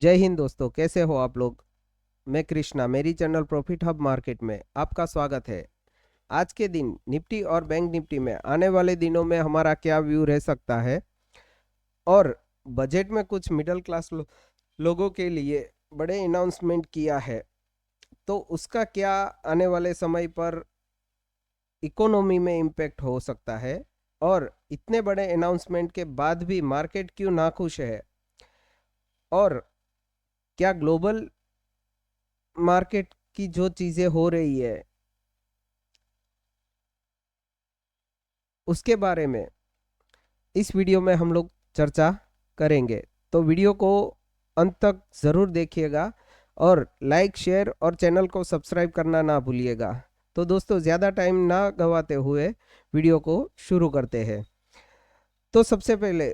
जय हिंद दोस्तों, कैसे हो आप लोग। मैं कृष्णा, मेरी चैनल प्रॉफिट हब मार्केट में आपका स्वागत है। आज के दिन निफ्टी और बैंक निफ्टी में आने वाले दिनों में हमारा क्या व्यू रह सकता है, और बजट में कुछ मिडिल क्लास लोगों के लिए बड़े अनाउंसमेंट किया है, तो उसका क्या आने वाले समय पर इकोनॉमी में इम्पेक्ट हो सकता है, और इतने बड़े अनाउंसमेंट के बाद भी मार्केट क्यों नाखुश है, और क्या ग्लोबल मार्केट की जो चीज़ें हो रही है उसके बारे में इस वीडियो में हम लोग चर्चा करेंगे। तो वीडियो को अंत तक ज़रूर देखिएगा और लाइक, शेयर और चैनल को सब्सक्राइब करना ना भूलिएगा। तो दोस्तों, ज़्यादा टाइम ना गवाते हुए वीडियो को शुरू करते हैं। तो सबसे पहले,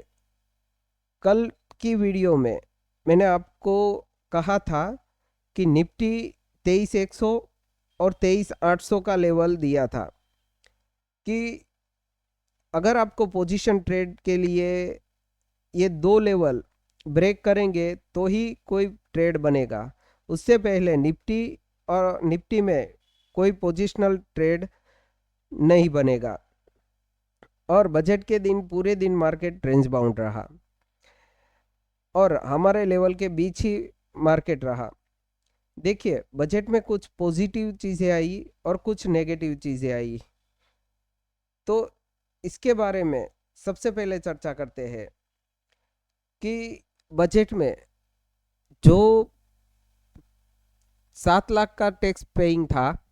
कल की वीडियो में मैंने आपको कहा था कि निफ्टी 23,100 और 23,800 का लेवल दिया था कि अगर आपको पोजीशन ट्रेड के लिए ये दो लेवल ब्रेक करेंगे तो ही कोई ट्रेड बनेगा। उससे पहले निफ्टी में कोई पोजिशनल ट्रेड नहीं बनेगा। और बजट के दिन पूरे दिन मार्केट रेंज बाउंड रहा और हमारे लेवल के बीच ही मार्केट रहा। देखिए, बजट में कुछ पॉजिटिव चीज़ें आई और कुछ नेगेटिव चीज़ें आई। तो इसके बारे में सबसे पहले चर्चा करते हैं कि बजट में जो 7 लाख का टैक्स पेइंग था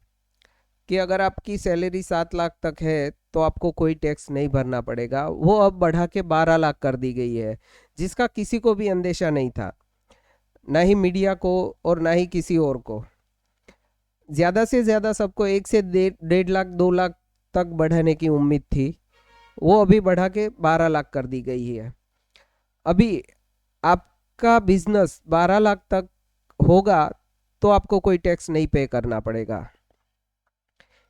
कि अगर आपकी सैलरी 7 लाख तक है तो आपको कोई टैक्स नहीं भरना पड़ेगा, वो अब बढ़ा के 12 लाख कर दी गई है, जिसका किसी को भी अंदेशा नहीं था, ना ही मीडिया को और ना ही किसी और को। ज़्यादा से ज़्यादा सबको 1 से 1.5 लाख 2 लाख तक बढ़ाने की उम्मीद थी, वो अभी बढ़ा के 12 लाख कर दी गई है। अभी आपका बिजनेस 12 लाख तक होगा तो आपको कोई टैक्स नहीं पे करना पड़ेगा।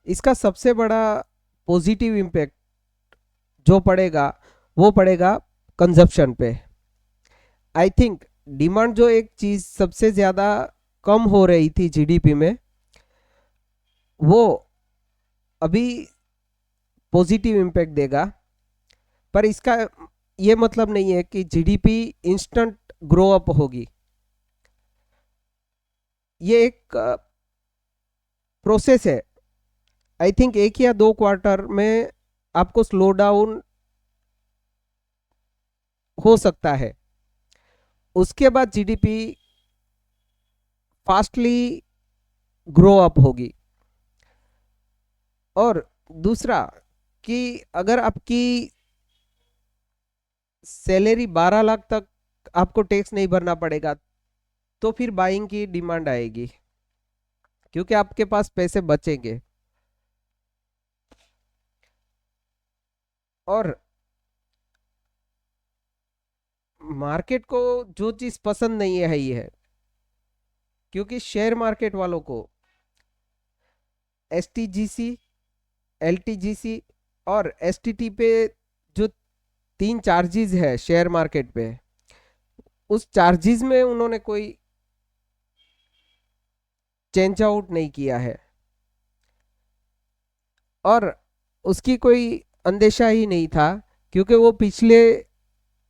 इसका सबसे बड़ा पॉजिटिव इम्पैक्ट जो पड़ेगा वो पड़ेगा कंजप्शन पे। आई थिंक डिमांड जो एक चीज़ सबसे ज़्यादा कम हो रही थी जीडीपी में, वो अभी पॉजिटिव इम्पैक्ट देगा। पर इसका ये मतलब नहीं है कि जीडीपी इंस्टेंट ग्रो अप होगी। ये एक प्रोसेस है। आई थिंक 1 या 2 क्वार्टर में आपको स्लो डाउन हो सकता है, उसके बाद जीडीपी फास्टली ग्रो अप होगी। और दूसरा कि अगर आपकी सैलरी 12 लाख तक आपको टैक्स नहीं भरना पड़ेगा तो फिर बाइंग की डिमांड आएगी, क्योंकि आपके पास पैसे बचेंगे। और मार्केट को जो चीज़ पसंद नहीं है ये है, क्योंकि शेयर मार्केट वालों को एसटीजीसी, एलटीजीसी और एसटीटी पे जो 3 चार्जेस है शेयर मार्केट पे, उस चार्जेस में उन्होंने कोई चेंज आउट नहीं किया है और उसकी कोई अंदेशा ही नहीं था, क्योंकि वो पिछले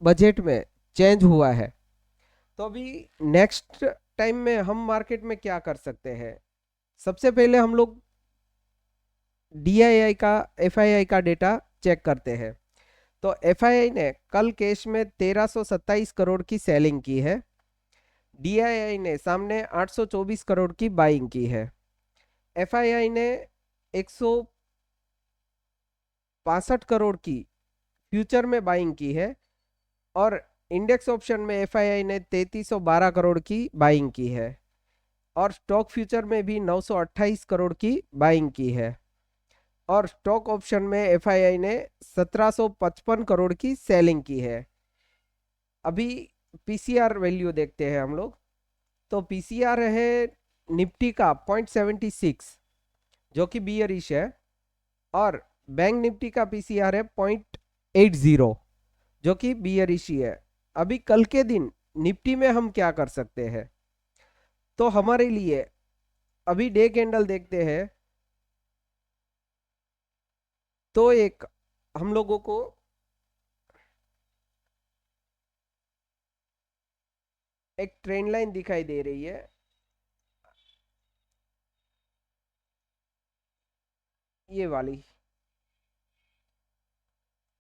बजट में चेंज हुआ है। तो अभी नेक्स्ट टाइम में हम मार्केट में क्या कर सकते हैं। सबसे पहले हम लोग डीआईआई का, एफआईआई का डेटा चेक करते हैं। तो एफआईआई ने कल कैश में 1327 करोड़ की सेलिंग की है। डीआईआई ने सामने 824 करोड़ की बाइंग की है। एफआईआई ने 165 करोड़ की फ्यूचर में बाइंग की है और इंडेक्स ऑप्शन में एफआईआई ने 3312 करोड़ की बाइंग की है और स्टॉक फ्यूचर में भी 928 करोड़ की बाइंग की है और स्टॉक ऑप्शन में एफआईआई ने 1755 करोड़ की सेलिंग की है। अभी पीसीआर वैल्यू देखते हैं हम लोग। तो पीसीआर है निफ्टी का 0.76, जो कि बियरिश है, और बैंक निफ्टी का पीसीआर है 0.80, जो कि बियरिश ही है। अभी कल के दिन निफ्टी में हम क्या कर सकते हैं? तो हमारे लिए अभी डे कैंडल देखते हैं। तो एक हम लोगों को एक ट्रेंड लाइन दिखाई दे रही है, ये वाली।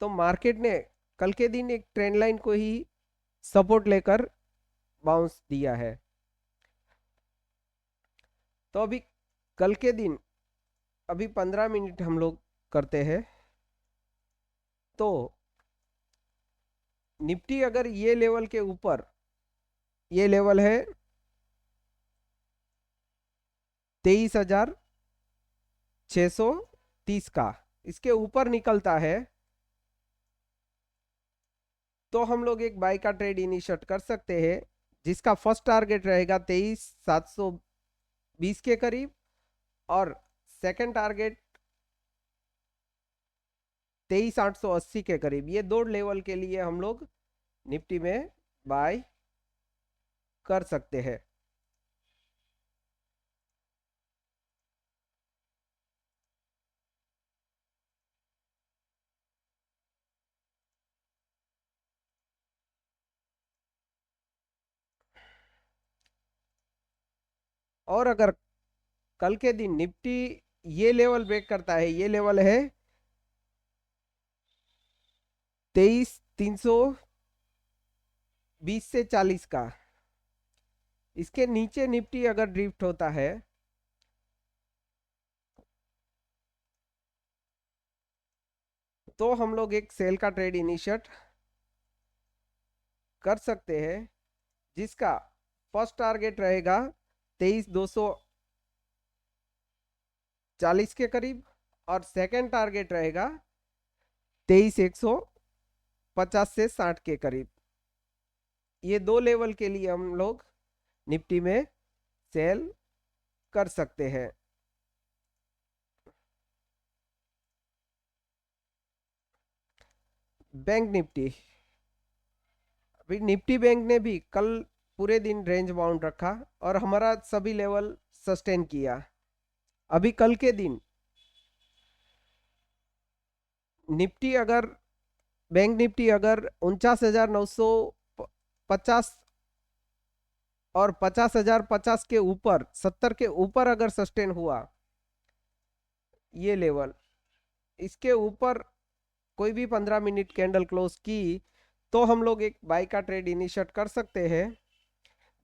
तो मार्केट ने कल के दिन एक ट्रेंड लाइन को ही सपोर्ट लेकर बाउंस दिया है। तो अभी कल के दिन अभी 15 मिनट हम लोग करते हैं। तो निफ्टी अगर ये लेवल के ऊपर, ये लेवल है 23,630 का, इसके ऊपर निकलता है तो हम लोग एक बाई का ट्रेड इनिशिएट कर सकते हैं, जिसका फर्स्ट टारगेट रहेगा 23,720 के करीब, और सेकंड टारगेट 23,880 के करीब। ये दो लेवल के लिए हम लोग निफ्टी में बाय कर सकते हैं। और अगर कल के दिन निफ्टी ये लेवल ब्रेक करता है, ये लेवल है 23,320 से 40 का, इसके नीचे निफ्टी अगर ड्रिफ्ट होता है तो हम लोग एक सेल का ट्रेड इनिशिएट कर सकते हैं, जिसका फर्स्ट टारगेट रहेगा 23,240 के करीब, और सेकंड टारगेट रहेगा 23,150 से 60 के करीब। ये दो लेवल के लिए हम लोग निफ्टी में सेल कर सकते हैं। बैंक निफ्टी, अभी निफ्टी बैंक ने भी कल पूरे दिन रेंज बाउंड रखा और हमारा सभी लेवल सस्टेन किया। अभी कल के दिन निफ्टी अगर, बैंक निफ्टी अगर 49,950 और 50,050 के ऊपर, 70 के ऊपर अगर सस्टेन हुआ ये लेवल, इसके ऊपर कोई भी 15 मिनट कैंडल क्लोज की तो हम लोग एक बाई का ट्रेड इनिशिएट कर सकते हैं,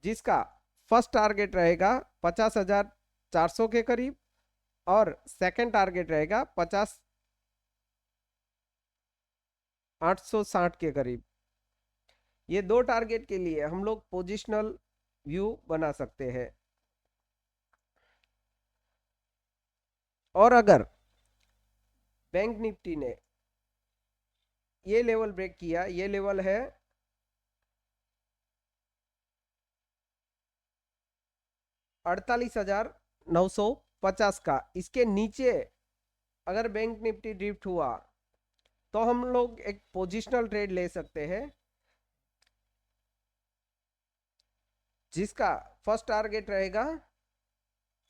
जिसका फर्स्ट टारगेट रहेगा 50,400 के करीब, और सेकंड टारगेट रहेगा 50,860 के करीब। ये दो टारगेट के लिए हम लोग पोजिशनल व्यू बना सकते हैं। और अगर बैंक निफ्टी ने ये लेवल ब्रेक किया, ये लेवल है 48,950 का, इसके नीचे अगर बैंक निफ्टी ड्रिफ्ट हुआ तो हम लोग एक पोजिशनल ट्रेड ले सकते हैं, जिसका फर्स्ट टारगेट रहेगा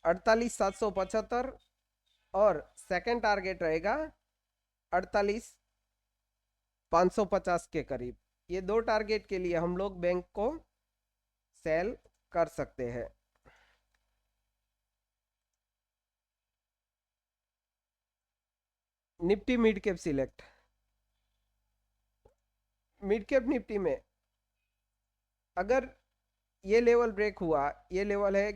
48,775, और सेकंड टारगेट रहेगा 48,550 के करीब। ये दो टारगेट के लिए हम लोग बैंक को सेल कर सकते हैं। Nifty mid cap select, mid cap Nifty में अगर ये लेवल ब्रेक हुआ, ये लेवल है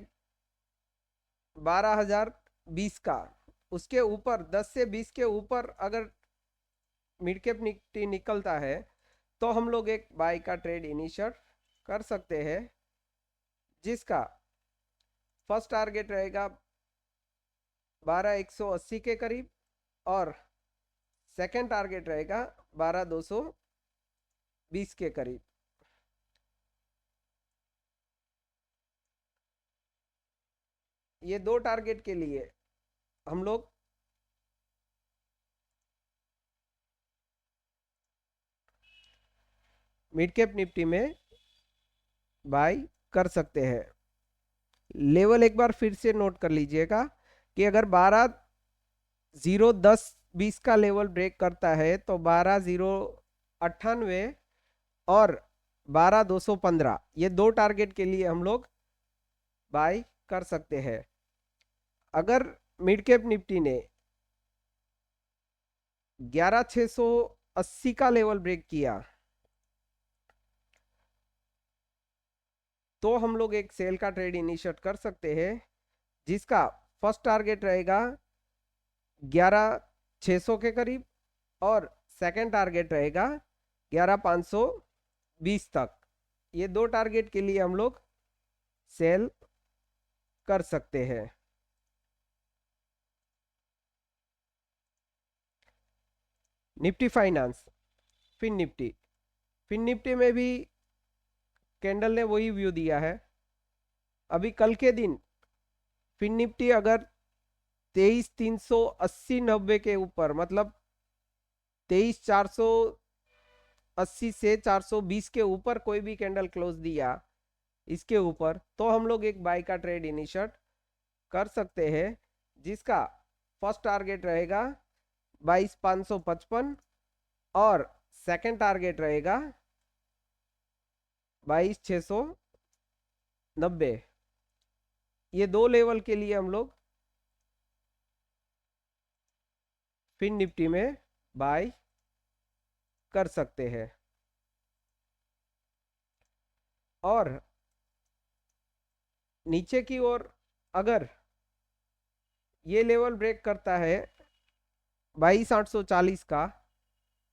12,020 का, उसके ऊपर 10 से 20 के ऊपर अगर मिड कैप निफ्टी निकलता है तो हम लोग एक बाई का ट्रेड इनिशिएट कर सकते हैं, जिसका फर्स्ट टारगेट रहेगा 12,180 के करीब, और सेकंड टारगेट रहेगा 12,220 के करीब। ये दो टारगेट के लिए हम लोग मिड कैप निफ्टी में बाय कर सकते हैं। लेवल एक बार फिर से नोट कर लीजिएगा कि अगर 12 0 10 20 का लेवल ब्रेक करता है तो 12 0 98 और 12 215 ये दो टारगेट के लिए हम लोग बाय कर सकते हैं। अगर मिड कैप निफ्टी ने 11 680 का लेवल ब्रेक किया तो हम लोग एक सेल का ट्रेड इनिशिएट कर सकते हैं, जिसका फर्स्ट टारगेट रहेगा 11 600 के करीब और सेकंड टारगेट रहेगा 11 520 तक। ये दो टारगेट के लिए हम लोग सेल कर सकते हैं। निफ्टी फाइनेंस, फिन निफ्टी में भी कैंडल ने वही व्यू दिया है। अभी कल के दिन फिन निफ्टी अगर 23 380 90 के ऊपर, मतलब 23 480 से 420 के ऊपर कोई भी कैंडल क्लोज दिया इसके ऊपर, तो हम लोग एक बाय का ट्रेड इनिशिएट कर सकते हैं, जिसका फर्स्ट टारगेट रहेगा 22 555 और सेकंड टारगेट रहेगा 22 690। ये दो लेवल के लिए हम लोग फिन निफ्टी में बाय कर सकते हैं। और नीचे की ओर अगर ये लेवल ब्रेक करता है 22 840 का,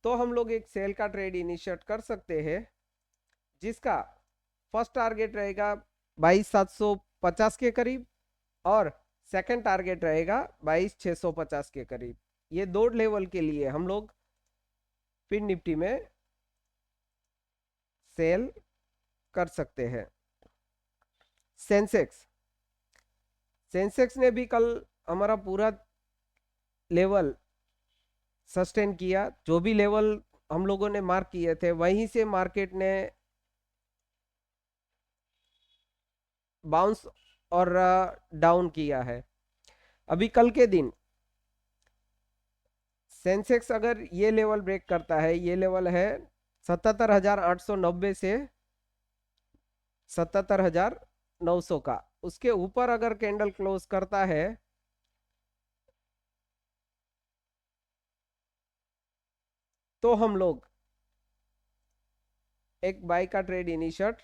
तो हम लोग एक सेल का ट्रेड इनिशिएट कर सकते हैं, जिसका फर्स्ट टारगेट रहेगा 22 750 के करीब और सेकंड टारगेट रहेगा 22 650 के करीब। ये दो लेवल के लिए हम लोग फिन निफ्टी में सेल कर सकते हैं। सेंसेक्स ने भी कल हमारा पूरा लेवल सस्टेन किया। जो भी लेवल हम लोगों ने मार्क किए थे वहीं से मार्केट ने बाउंस और डाउन किया है। अभी कल के दिन सेंसेक्स अगर ये लेवल ब्रेक करता है, ये लेवल है 77,890 से 77,900 का, उसके ऊपर अगर कैंडल क्लोज करता है तो हम लोग एक बाय का ट्रेड इनिशिएट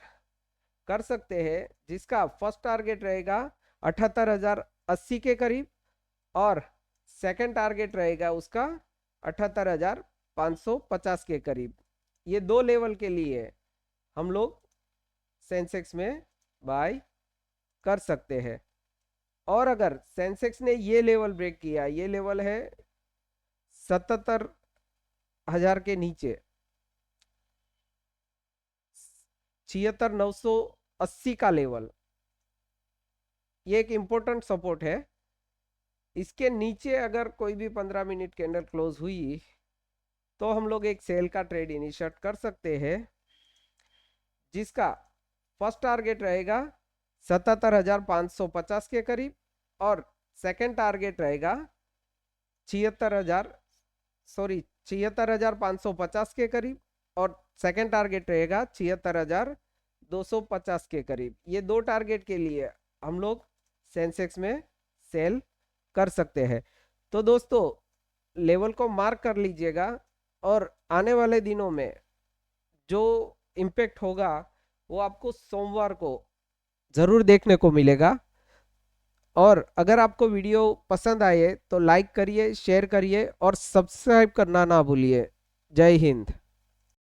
कर सकते हैं, जिसका फर्स्ट टारगेट रहेगा 78,080 के करीब और सेकंड टारगेट रहेगा उसका 78,550 के करीब। ये दो लेवल के लिए हम लोग सेंसेक्स में बाय कर सकते हैं। और अगर सेंसेक्स ने ये लेवल ब्रेक किया, ये लेवल है 77,000 के नीचे, 76,980 का लेवल, ये एक इंपॉर्टेंट सपोर्ट है। इसके नीचे अगर कोई भी 15 मिनट कैंडल क्लोज हुई तो हम लोग एक सेल का ट्रेड इनिशिएट कर सकते हैं, जिसका फर्स्ट टारगेट रहेगा 77,550 के करीब और सेकंड टारगेट रहेगा 76,550 के करीब और सेकंड टारगेट रहेगा 76,250 के करीब। ये दो टारगेट के लिए हम लोग सेंसेक्स में सेल कर सकते हैं। तो दोस्तों, लेवल को मार्क कर लीजिएगा और आने वाले दिनों में जो इम्पैक्ट होगा वो आपको सोमवार को जरूर देखने को मिलेगा। और अगर आपको वीडियो पसंद आए तो लाइक करिए, शेयर करिए और सब्सक्राइब करना ना भूलिए। जय हिंद।